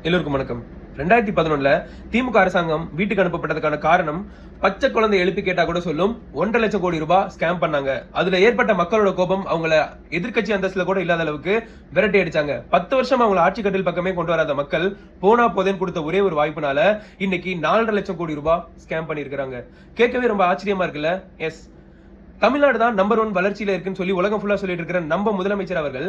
எல்லோருக்கும் வணக்கம். 2011 திமுக அரசாங்கம் வீட்டுக்கு அனுப்பப்பட்டதுக்கான காரணம் பச்சை குழந்தை எழுப்பி கேட்டா கூட சொல்லும் 1.5 லட்சம் கோடி ரூபாய் ஸ்கேம் பண்ணாங்க. அதுல ஏற்பட்ட மக்களோட கோபம் அவங்கள எதிர்க்கட்சி அந்தஸ்துல கூட இல்லாத அளவுக்கு விரட்டி அடிச்சாங்க. 10 வருஷம் அவங்கள ஆட்சி கட்டில் பக்கமே கொண்டு வராத மக்கள் போனா போதேன்னு கொடுத்த ஒரே ஒரு வாய்ப்புனால இன்னைக்கு 4.5 லட்சம் கோடி ரூபாய் ஸ்கேம் பண்ணிருக்காங்க. கேட்கவே ரொம்ப ஆச்சரியமா இருக்குல்ல? எஸ், தமிழ்நாடு தான் நம்பர் 1 வளர்ச்சியில இருக்குன்னு சொல்லி உலகம் ஃபுல்லா சொல்லிட்டு இருக்கிற நம்ம முதலமைச்சர் அவர்கள்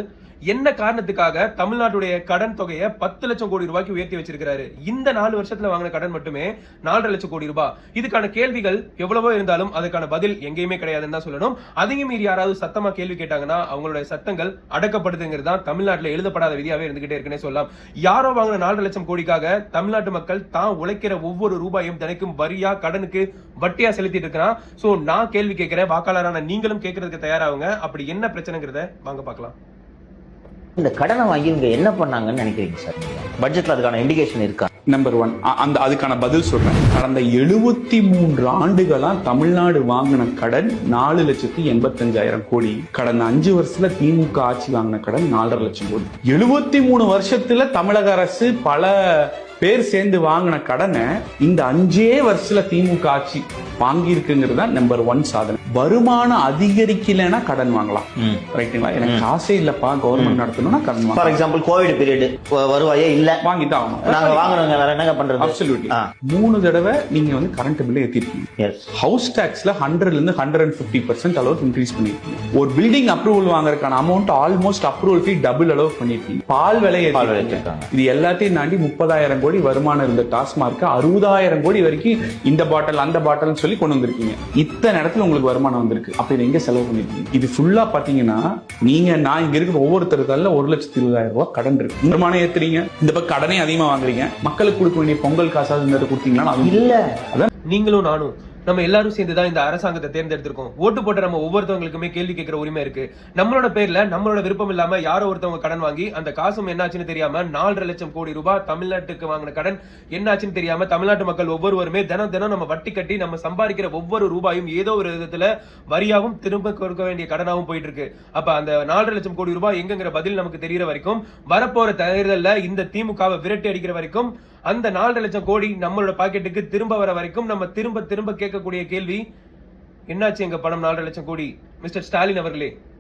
என்ன காரணத்துக்காக தமிழ்நாட்டுடைய கடன் தொகையை 10 லட்சம் கோடி ரூபாய்க்கு உயர்த்தி வச்சிருக்காரு? இந்த 4 வருஷத்துல வாங்கின கடன் மட்டுமே 4.5 லட்சம் கோடி ரூபாய். இதுக்கான கேள்விகள் எவ்வளவோ இருந்தாலும் அதுக்கான பதில் எங்கேயுமே கிடையாதுன்னு தான் சொல்லணும். அதையும் மீறி யாராவது சத்தமா கேள்வி கேட்டாங்கன்னா அவங்களுடைய சத்தங்கள் அடக்கப்படுதுங்கிறது தான் தமிழ்நாட்டில் எழுதப்படாத விதியாவே இருந்துகிட்டே இருக்குன்னே சொல்லலாம். யாரோ வாங்கின 4.5 லட்சம் கோடிக்காக தமிழ்நாட்டு மக்கள் தான் உழைக்கிற ஒவ்வொரு ரூபாயும் தினைக்கும் வரியா கடனுக்கு வட்டியா செலுத்திட்டு இருக்கிறான். சோ நான் கேள்வி கேட்கிறேன், வாக்காளரான நீங்களும் கேட்கறதுக்கு தயாராகுங்க. அப்படி என்ன பிரச்சனைங்கிறத வாங்க பார்க்கலாம். இந்த கடனை வாங்கி இவங்க என்ன பண்ணாங்கன்னு நினைக்கிறீங்க சார்? பட்ஜெட்ல அதுக்கான இண்டிகேஷன் இருக்கா? நம்பர் 1 அதுக்கான பதில் சொல்றேன். கடந்த 73 ஆண்டுகளா தமிழ்நாடு வாங்கின கடன் 4,85,000 கோடி. கடந்த 5 வருஷத்துல திமுக ஆட்சி வாங்கின கடன் 4.5 லட்சம் கோடி. 73 வருஷத்துல தமிழக அரசு பல பேர் சேர்ந்து வாங்கின கடனை இந்த 5 வருஷத்துல திமுக ஆட்சி வாங்கி இருக்குங்கிறது தான் நம்பர் 1 சாதனை. வருமானம் அதிகரிக்கலன்னா கடன் வாங்கலாம், ரைட்டுங்களா? எனக்கு காசே இல்லப்பா கவர்மெண்ட் நடத்தணும்னா கடன் வாங்கலாம். ஃபார் எக்ஸாம்பிள் கோவிட் பீரியட் வருவாயே இல்ல, வாங்கிதான் ஆகணும். நாங்க வாங்குறவங்க வேற என்னங்க பண்றது? அப்சல்யூட்லி. 3 தடவை நீங்க வந்து கரண்ட் பில்ல ஏத்திருக்கீங்க. ஹவுஸ் டாக்ஸ்ல 100ல இருந்து 150% அளவுக்கு இன்க்ரீஸ் பண்ணிருக்கீங்க. ஒரு பில்டிங் அப்ரூவல் வாங்குறதுக்கான amount almost approval fee double அளவு பண்ணிருக்கீங்க. பால் விலை ஏத்திருக்காங்க. இது எல்லாத்தையும் தாண்டி 30,000 கோடி வருமானம் இருந்த டாஸ்மார்க் 60,000 கோடி வரைக்கும் இந்த பாட்டில் அந்த பாட்டில் சொல்லி கொண்டு வந்திருக்கீங்க. இத்தனை இடத்துல உங்களுக்கு வருமானம் வந்திருக்கு. அப்ப இது எங்க செலவு பண்ணிருக்கீங்க? இது ஃபுல்லா பாத்தீங்கன்னா நான் இங்க இருக்கிற ஒவ்வொருத்தருக்கால 1,20,000 ரூபாய் கடன் இருக்கு. வருமானம் ஏத்துறீங்க, இந்த பக்கம் கடனே அதிகமா வாங்குறீங்க. மக்களுக்கு கொடுக்க வேண்டிய பொங்கல் காசாவது கொடுத்தீங்கன்னா இல்ல. அதான் நீங்களும் நானும் நம்ம எல்லாரும் சேர்ந்துதான் இந்த அரசாங்கத்தை தேர்ந்தெடுத்திருக்கோம். ஓட்டு போட்ட நம்ம ஒவ்வொருத்தவங்களுக்குமே கேள்வி கேட்கிற உரிமை இருக்கு. நம்மளோட பேர்ல நம்மளோட விருப்பம் இல்லாம யாரோ ஒருத்தவங்க கடன் வாங்கி அந்த காசும் என்னாச்சுன்னு தெரியாம 4.5 லட்சம் கோடி ரூபாய் தமிழ்நாட்டுக்கு வாங்கின கடன் என்னாச்சுன்னு தெரியாம தமிழ்நாட்டு மக்கள் ஒவ்வொருவருமே தினம் தினம் நம்ம வட்டி கட்டி நம்ம சம்பாதிக்கிற ஒவ்வொரு ரூபாயும் ஏதோ ஒரு விதத்துல வரியாவும் திரும்ப கொடுக்க வேண்டிய கடனாவும் போயிட்டு இருக்கு. அப்ப அந்த 4.5 லட்சம் கோடி ரூபாய் எங்கங்கிற பதில் நமக்கு தெரியற வரைக்கும், வரப்போற தேர்தல்ல இந்த திமுகவை விரட்டி அடிக்கிற வரைக்கும், அந்த 4.5 லட்சம் கோடி நம்மளோட பாக்கெட்டுக்கு திரும்ப வர வரைக்கும் நம்ம திரும்ப திரும்ப கேட்கக்கூடிய கேள்வி, என்னாச்சு எங்க பணம் 4.5 லட்சம் கோடி? மிஸ்டர் ஸ்டாலின் அவர்களே,